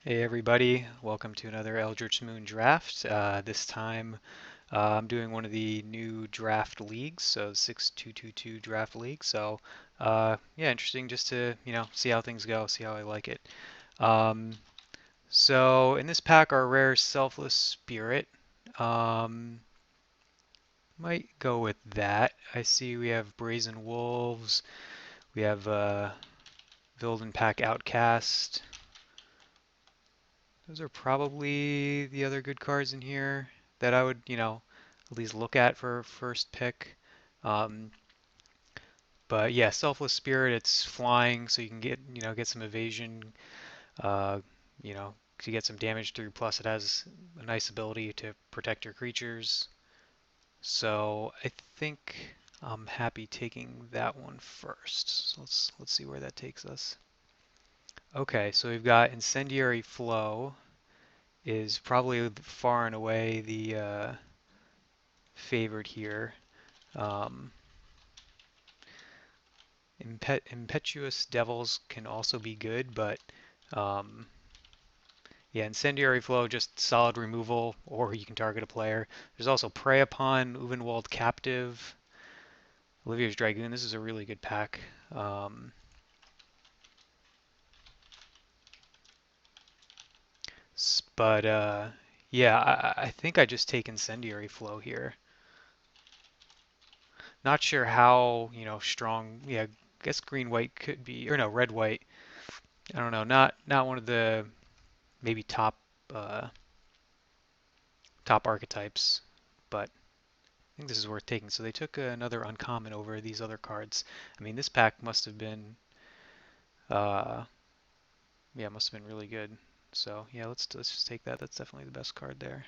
Hey everybody, welcome to another Eldritch Moon draft. This time I'm doing one of the new draft leagues, so 6222 draft league. Yeah, interesting just to, see how things go, see how I like it. Um, so in this pack our rare Selfless Spirit. Um, might go with that. I see we have Brazen Wolves, we have Vilden Pack Outcast. Those are probably the other good cards in here that I would, at least look at for first pick. Um, but yeah, Selfless Spirit, it's flying, so you can get some evasion, uh, to get some damage through. Plus, it has a nice ability to protect your creatures. So I think I'm happy taking that one first. So let's see where that takes us. Okay, so we've got Incendiary Flow is probably far and away the favored here. Um, Impetuous Devils can also be good, but um, yeah, Incendiary Flow, just solid removal, or you can target a player. There's also Prey Upon, Uvenwald Captive, Olivia's Dragoon. This is a really good pack. Um, but yeah, I think I just take Incendiary Flow here. Not sure how, strong. Yeah, I guess green white could be, or no, red white. I don't know. Not one of the maybe uh, top archetypes, but I think this is worth taking. So they took another uncommon over these other cards. I mean, this pack must have been, uh, yeah, must have been really good. So yeah, let's just take that. That's definitely the best card there.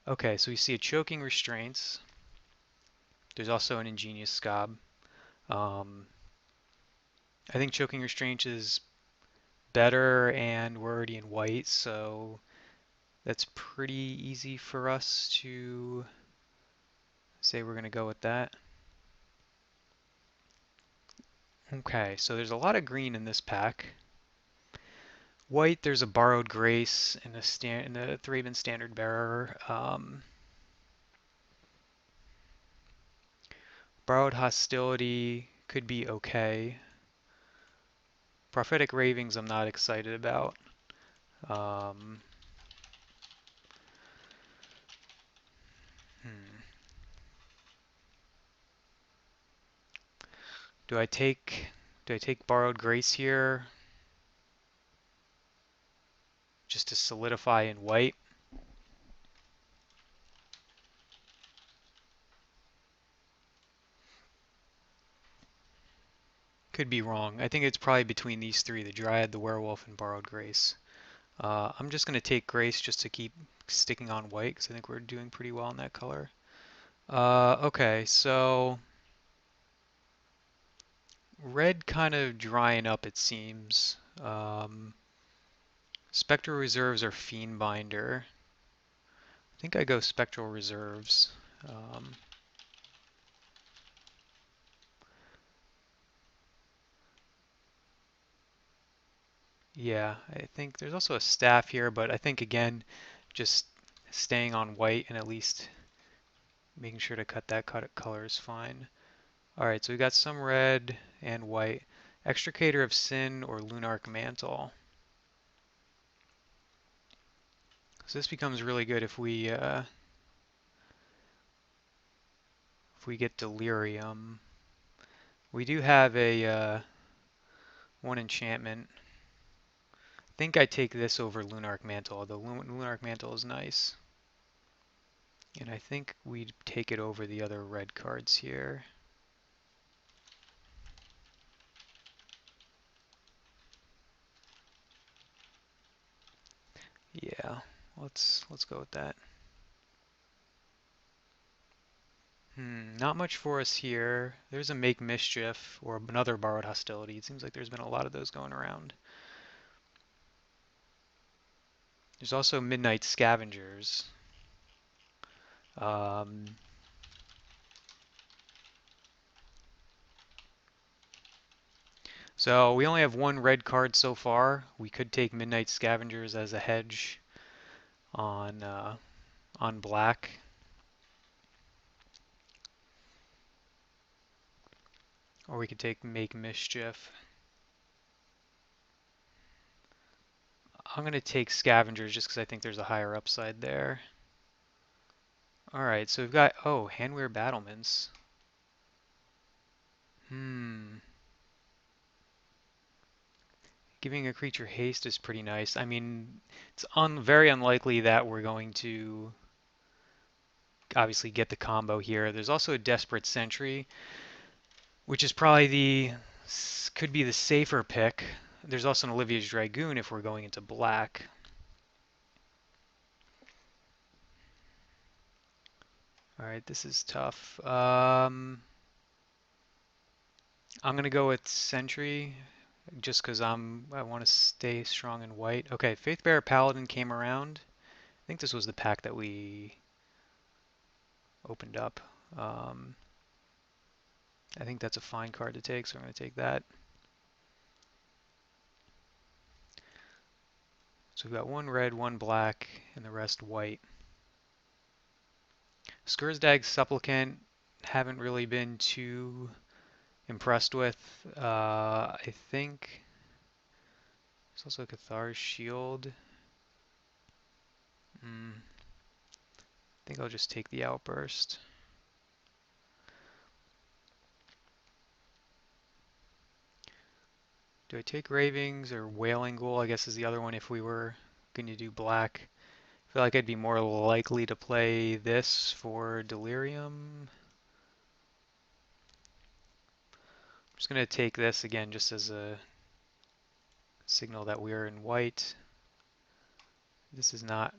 Okay, so we see a Choking Restraints. There's also an Ingenious Scob. Um, I think Choking Restraints is better, and we're already in white, so that's pretty easy for us to say we're going to go with that. Okay, so there's a lot of green in this pack. White, there's a Borrowed Grace and in the Thraben Standard Bearer. Borrowed Hostility could be okay. Prophetic Ravings, I'm not excited about. Um, hmm. Do I take Borrowed Grace here just to solidify in white? Could be wrong. I think it's probably between these three, the Dryad, the Werewolf, and Borrowed Grace. I'm just going to take Grace just to keep sticking on white because I think we're doing pretty well in that color. Okay, so red kind of drying up, it seems. Spectral Reserves are Fiendbinder. I think I go Spectral Reserves. Um, yeah, I think there's also a staff here, but I think again, just staying on white and at least making sure to cut that color is fine. Alright, so we got some red and white. Extricator of Sin or Lunarch Mantle. So this becomes really good if we get Delirium. We do have a one enchantment. I think I take this over Lunarch Mantle. The Lunarch Mantle is nice. And I think we'd take it over the other red cards here. Yeah, let's go with that. Not much for us here. There's a Make Mischief or another Borrowed Hostility. It seems like there's been a lot of those going around. There's also Midnight Scavengers. Um, So we only have one red card so far. We could take Midnight Scavengers as a hedge on black. Or we could take Make Mischief. I'm going to take Scavengers just because I think there's a higher upside there. Alright, so we've got, oh, Handwear Battlements. Giving a creature haste is pretty nice. I mean, it's very unlikely that we're going to obviously get the combo here. There's also a Desperate Sentry, which is probably could be the safer pick. There's also an Olivia's Dragoon if we're going into black. Alright, this is tough. I'm gonna go with Sentry just because I want to stay strong in white. Okay, Faithbearer Paladin came around. I think this was the pack that we opened up. Um, I think that's a fine card to take, so I'm going to take that. So we've got one red, one black, and the rest white. Skursdag's Supplicant, haven't really been too impressed with. I think there's also Cathar's Shield. I think I'll just take the Outburst. Do I take Ravings or Wailing Ghoul? I guess is the other one if we were going to do black. I feel like I'd be more likely to play this for Delirium. I'm just going to take this again just as a signal that we're in white. This is not,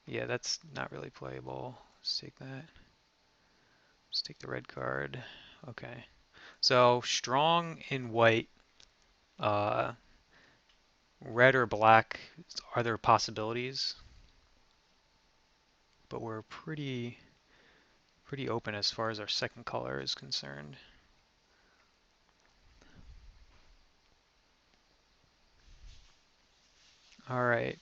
yeah, that's not really playable. Let's take that. Let's take the red card. Okay. So strong in white, uh, red or black are there possibilities, but we're pretty open as far as our second color is concerned. All right.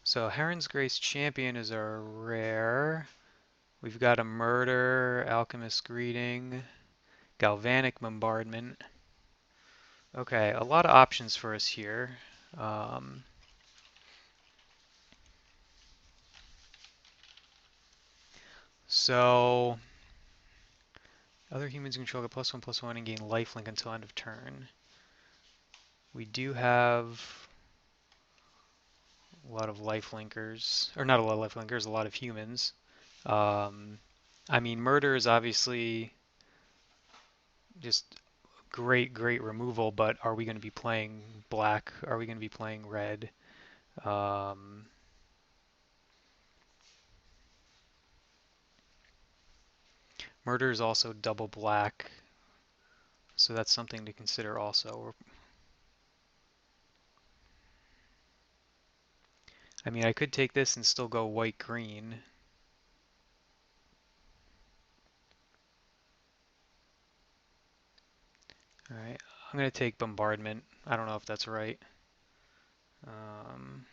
So Heron's Grace Champion is our rare. We've got a Murder, Alchemist Greeting, Galvanic Bombardment. Okay, a lot of options for us here. Um, so, other humans control get +1/+1 and gain lifelink until end of turn. We do have a lot of lifelinkers, or not a lot of lifelinkers, a lot of humans. I mean, Murder is obviously just great removal, but are we going to be playing black? Are we going to be playing red? Um, Murder is also double black, so that's something to consider also. I mean, I could take this and still go white-green. Alright, I'm going to take Bombardment. I don't know if that's right. Um,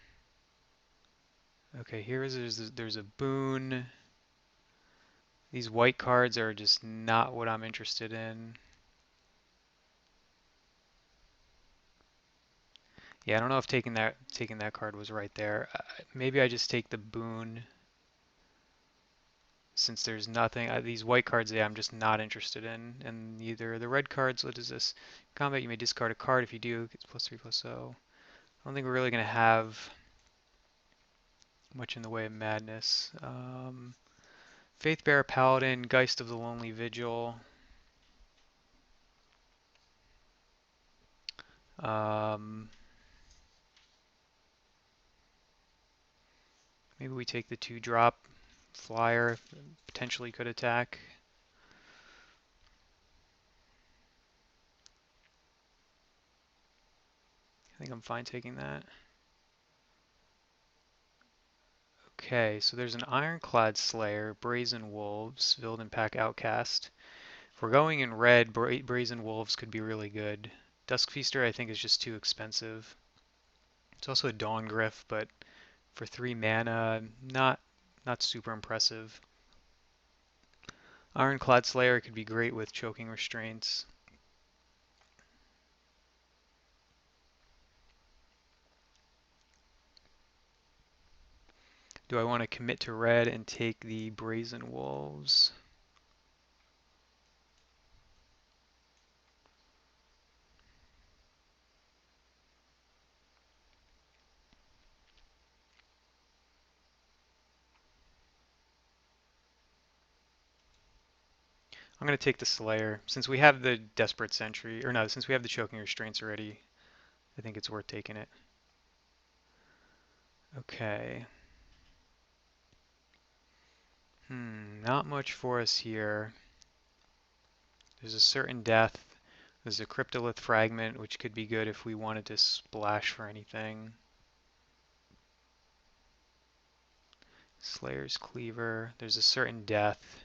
okay, there's a boon. These white cards are just not what I'm interested in. Yeah, I don't know if taking that card was right there. Maybe I just take the boon since there's nothing. These white cards, yeah, I'm just not interested in. And either the red cards, what is this? Combat, you may discard a card. If you do, it's +3/+0. I don't think we're really going to have much in the way of madness. Faithbearer Paladin, Geist of the Lonely Vigil. Um, Maybe we take the 2-drop flyer, potentially could attack. I think I'm fine taking that. Okay, so there's an Ironclad Slayer, Brazen Wolves, Vilden Pack Outcast. If we're going in red, Brazen Wolves could be really good. Dusk Feaster I think is just too expensive. It's also a Dawn Gryph, but for 3 mana, not super impressive. Ironclad Slayer could be great with choking restraints. Do I want to commit to red and take the Brazen Wolves? I'm going to take the Slayer. Since we have the Desperate Sentry, or no, since we have the choking restraints already, I think it's worth taking it. Okay. Not much for us here. There's a certain death. There's a Cryptolith Fragment, which could be good if we wanted to splash for anything. Slayer's Cleaver. There's a certain death.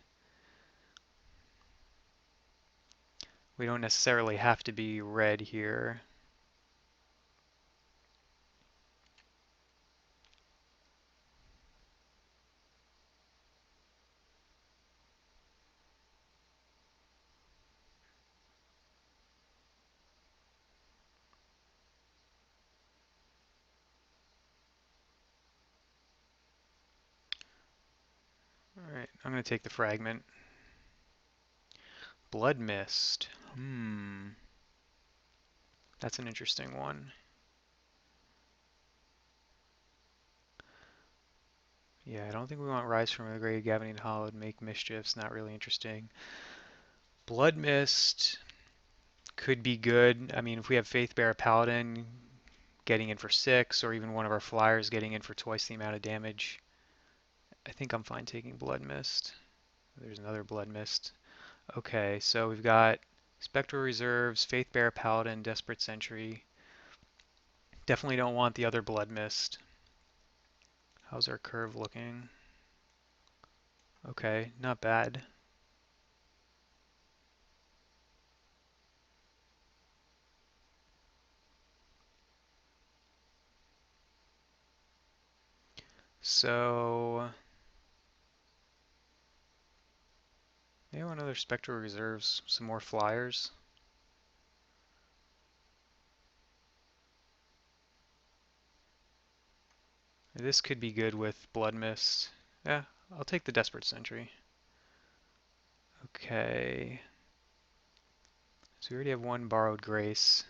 We don't necessarily have to be red here. Alright, I'm going to take the Fragment. Blood Mist. That's an interesting one. Yeah, I don't think we want Rise from the Grave, Gavin Hollowed, Make Mischiefs, not really interesting. Blood Mist could be good. I mean, if we have Faithbearer Paladin getting in for 6, or even one of our flyers getting in for twice the amount of damage, I think I'm fine taking Blood Mist. There's another Blood Mist. Okay, so we've got Spectral Reserves, Faithbearer Paladin, Desperate Sentry. Definitely don't want the other Blood Mist. How's our curve looking? Okay, not bad. So maybe one other Spectral Reserves, some more flyers. This could be good with Blood Mist. Yeah, I'll take the Desperate Sentry. Okay. So we already have one Borrowed Grace.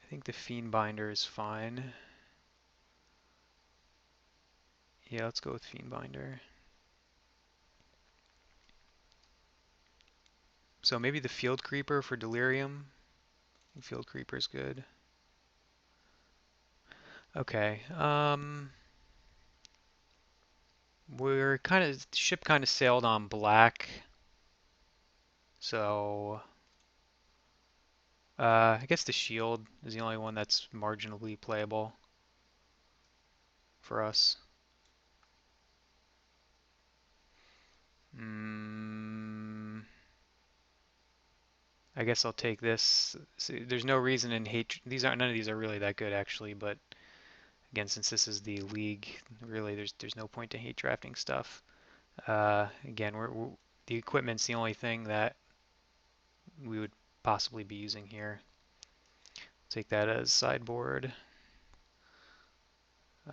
I think the Fiendbinder is fine. Yeah, let's go with Fiendbinder. So maybe the Field Creeper for Delirium. Field Creeper is good. Okay. We're ship kind of sailed on black. So I guess the shield is the only one that's marginally playable for us. I guess I'll take this. See, there's no reason in hate. None of these are really that good actually. But again, since this is the league, really there's no point to hate drafting stuff. Again, the equipment's the only thing that we would possibly be using here. Take that as sideboard.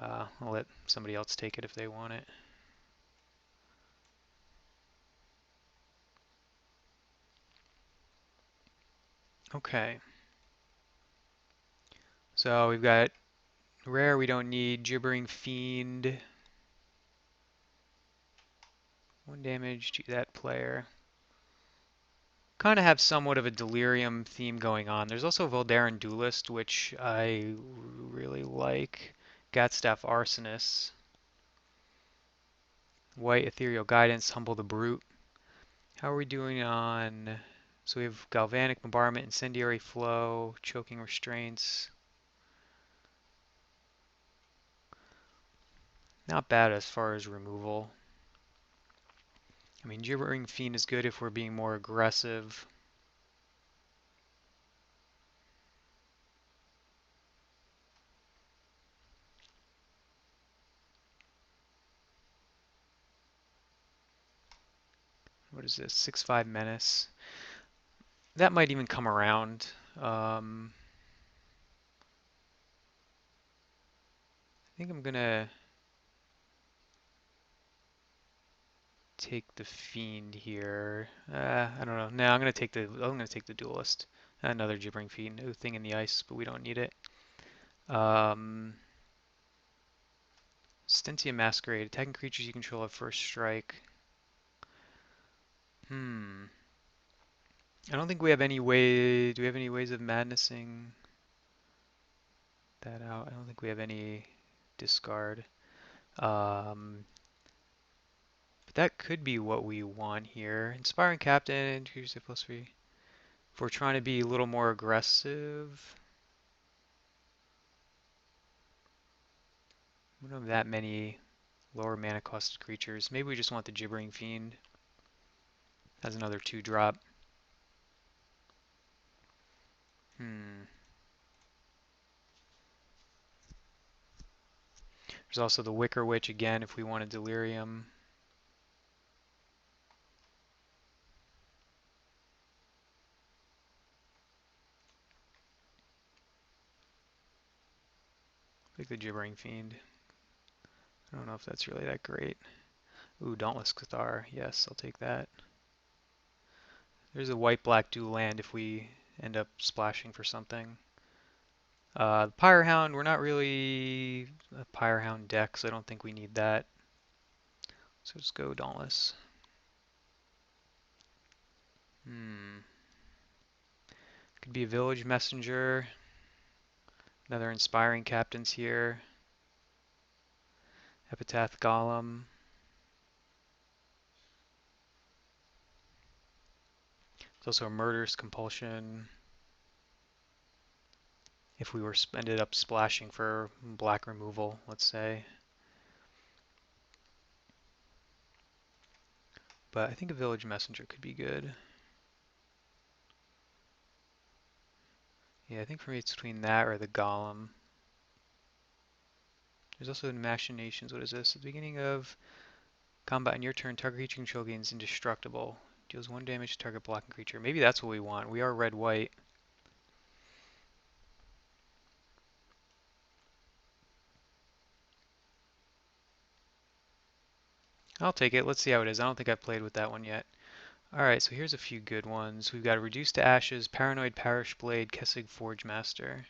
I'll let somebody else take it if they want it. Okay. So we've got rare we don't need, Gibbering Fiend. 1 damage to that player. Kind of have somewhat of a delirium theme going on. There's also Voldaren Duelist, which I really like. Gatstaff Arsonist. White Ethereal Guidance, Humble the Brute. How are we doing on... So we have Galvanic Bombardment, Incendiary Flow, Choking Restraints. Not bad as far as removal. I mean, Gibbering Fiend is good if we're being more aggressive. What is this? 6/5 Menace. That might even come around. I think I'm gonna take the Fiend here. I don't know. No, I'm gonna take the Duelist. Another Gibbering Fiend. New thing in the ice, but we don't need it. Um, Stentia Masquerade. Attacking creatures you control have first strike. Hmm. I don't think we have any way. Do we have any ways of madnessing that out? I don't think we have any discard. Um, but that could be what we want here. Inspiring Captain, introduce a +3. If we're trying to be a little more aggressive, we don't have that many lower mana costed creatures. Maybe we just want the Gibbering Fiend as another 2-drop. Hmm. There's also the Wicker Witch again if we want a Delirium. Like the Gibbering Fiend. I don't know if that's really that great. Ooh, Dauntless Cathar. Yes, I'll take that. There's a white-black dual land if we end up splashing for something. The Pyrehound, we're not really a Pyrehound deck, so I don't think we need that. So let's go Dauntless. Hmm. Could be a Village Messenger. Another Inspiring Captains here. Epitaph Golem. There's also a Murderous Compulsion. If we were ended up splashing for black removal, let's say. But I think a Village Messenger could be good. Yeah, I think for me it's between that or the Golem. There's also Machinations. What is this? At the beginning of combat on your turn, target creature control gains indestructible. Deals 1 damage to target blocking creature. Maybe that's what we want. We are red-white. I'll take it. Let's see how it is. I don't think I've played with that one yet. Alright, so here's a few good ones. We've got Reduced to Ashes, Paranoid Parish Blade, Kessig Forge Master.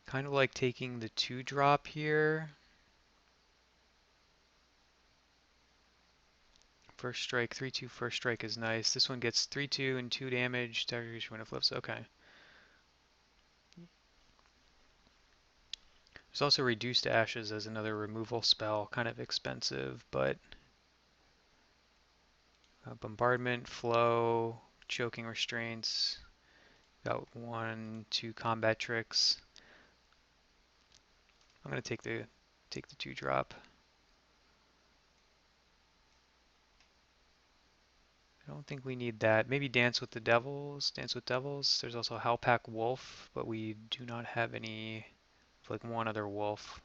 Kind of like taking the 2-drop here. First strike, 3/2 first strike is nice. This one gets 3/2 and 2 damage. Target creature when it flips. Okay. There's also Reduced to Ashes as another removal spell. Kind of expensive, but Bombardment, Flow, Choking Restraints. Got 1, 2 combat tricks. I'm gonna take the 2-drop. I don't think we need that. Maybe Dance with the Devils. Dance with Devils. There's also Howlpack Wolf, but we do not have any. Like one other wolf.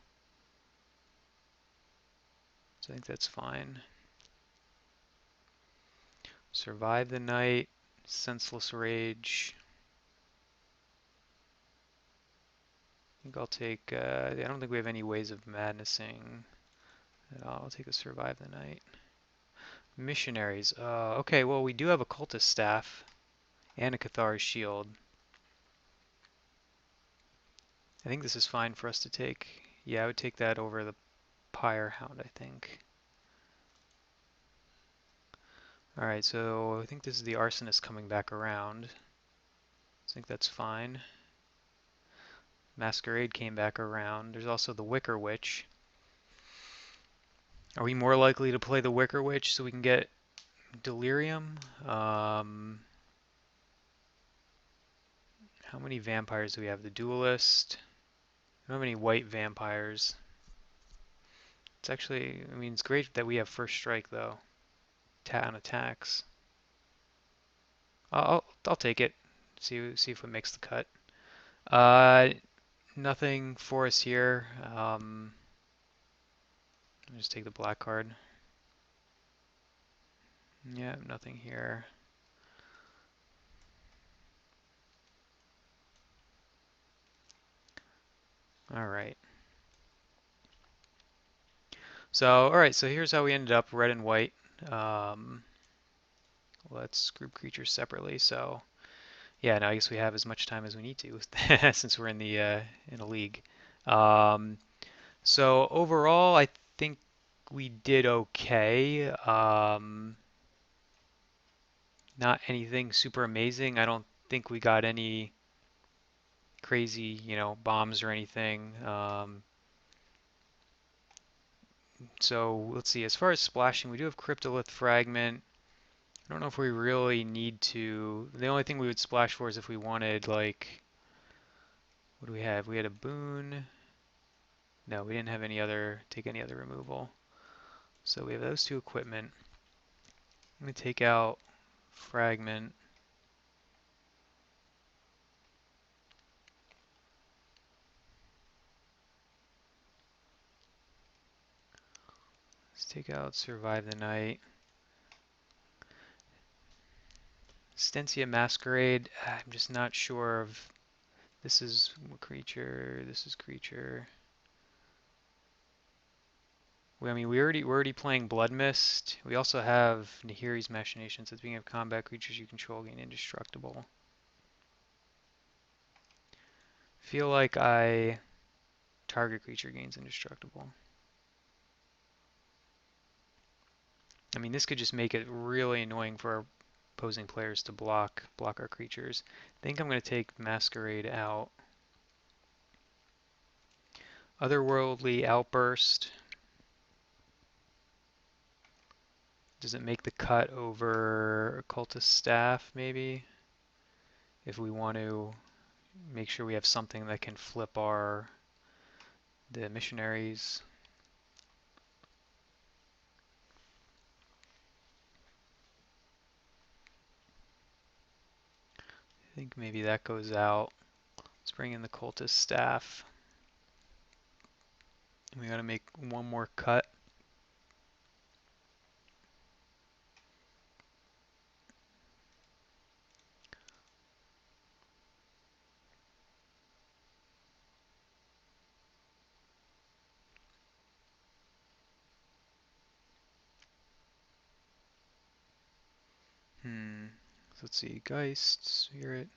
So I think that's fine. Survive the Night. Senseless Rage. I think I'll take. I don't think we have any ways of madnessing. I'll take a Survive the Night. Missionaries. Okay, well we do have a Cultist Staff and a Cathari Shield. I think this is fine for us to take. Yeah, I would take that over the Pyre Hound, I think. Alright, so I think this is the Arsonist coming back around. I think that's fine. Masquerade came back around. There's also the Wicker Witch. Are we more likely to play the Wicker Witch so we can get Delirium? How many vampires do we have? The Duelist. I don't have any white vampires. It's actually, I mean, it's great that we have first strike though. On attacks. I'll take it. See if it makes the cut. Uh, Nothing for us here. I'll just take the black card. Yeah, nothing here. All right. So, all right. So here's how we ended up, red and white. Um, let's group creatures separately. So, yeah, now I guess we have as much time as we need to since we're in a league. Um, so overall, I think we did okay. Not anything super amazing. I don't think we got any crazy, bombs or anything. So let's see. As far as splashing, we do have Cryptolith Fragment. I don't know if we really need to. The only thing we would splash for is if we wanted, like, what do we have? We had a boon. No, we didn't have take any other removal. So we have those two equipment. I'm going to take out Fragment. Let's take out Survive the Night. Stensia Masquerade, I'm just not sure of. This is creature, this is creature. I mean, we're already playing Blood Mist. We also have Nahiri's Machinations. At the beginning of combat, creatures you control gain indestructible. Feel like target creature gains indestructible. I mean, this could just make it really annoying for our opposing players to block our creatures. I think I'm going to take Masquerade out. Otherworldly Outburst. Does it make the cut over Occultist Staff, maybe? If we want to make sure we have something that can flip the missionaries. I think maybe that goes out. Let's bring in the Cultist Staff. We gotta make one more cut. So let's see, Geist, Spirit.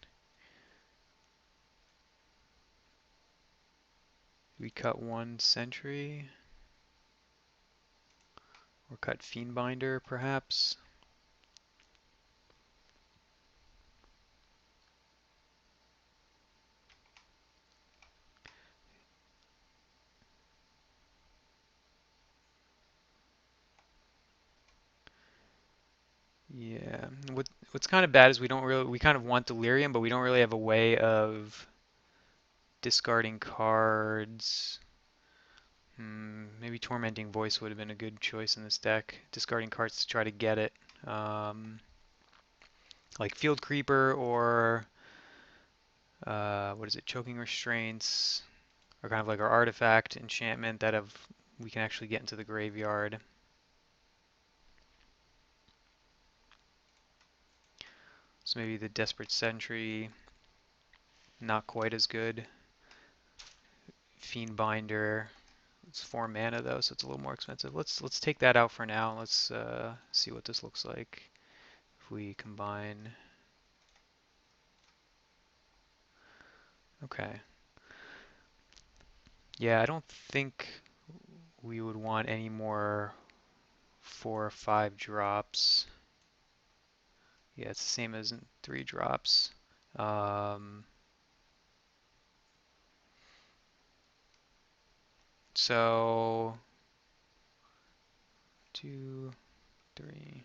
We cut one Sentry. Or cut Fiendbinder, perhaps. Yeah. What's kind of bad is we kind of want Delirium, but we don't really have a way of discarding cards. Maybe Tormenting Voice would have been a good choice in this deck. Discarding cards to try to get it. Like Field Creeper or what is it? Choking Restraints, or kind of like our artifact enchantment we can actually get into the graveyard. So maybe the Desperate Sentry, not quite as good. Fiendbinder, it's 4 mana though, so it's a little more expensive. Let's take that out for now. Let's see what this looks like if we combine. Okay. Yeah, I don't think we would want any more 4 or 5 drops. Yeah, it's the same as in 3 drops. Um, so 2, 3.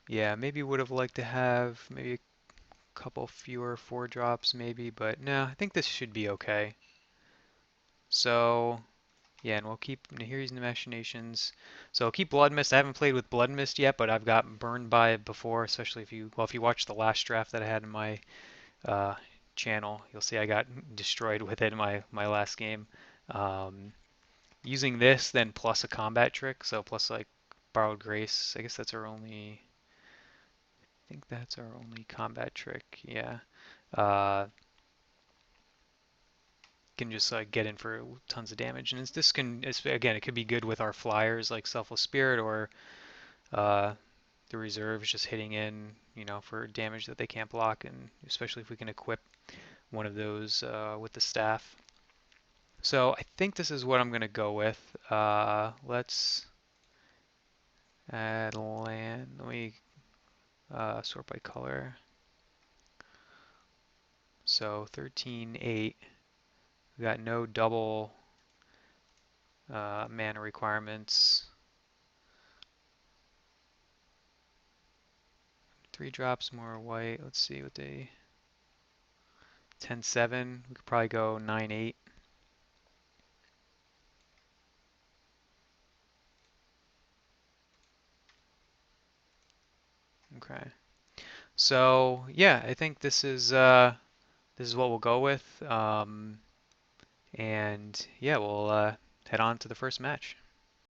Yeah, maybe would have liked to have maybe a couple fewer 4 drops maybe, but no, I think this should be okay. So yeah, and we'll keep Nahiri's Machinations. So I'll keep Blood Mist. I haven't played with Blood Mist yet, but I've got burned by it before, especially if you watch the last draft that I had in my uh, channel, you'll see I got destroyed with it in my last game. Um, Using this, then plus a combat trick, so plus like Borrowed Grace. I guess that's our only. I think that's our only combat trick. Yeah. Uh, can just like get in for tons of damage, and this again, it could be good with our flyers like Selfless Spirit or uh, the reserves just hitting in, for damage that they can't block, and especially if we can equip one of those with the staff. So I think this is what I'm gonna go with. Let's add land. Let me sort by color. So 13, 8. We got no double mana requirements. 3 drops more white. Let's see what they. 10, 7. We could probably go 9, 8. Okay. So yeah, I think this is what we'll go with. And yeah, we'll head on to the first match.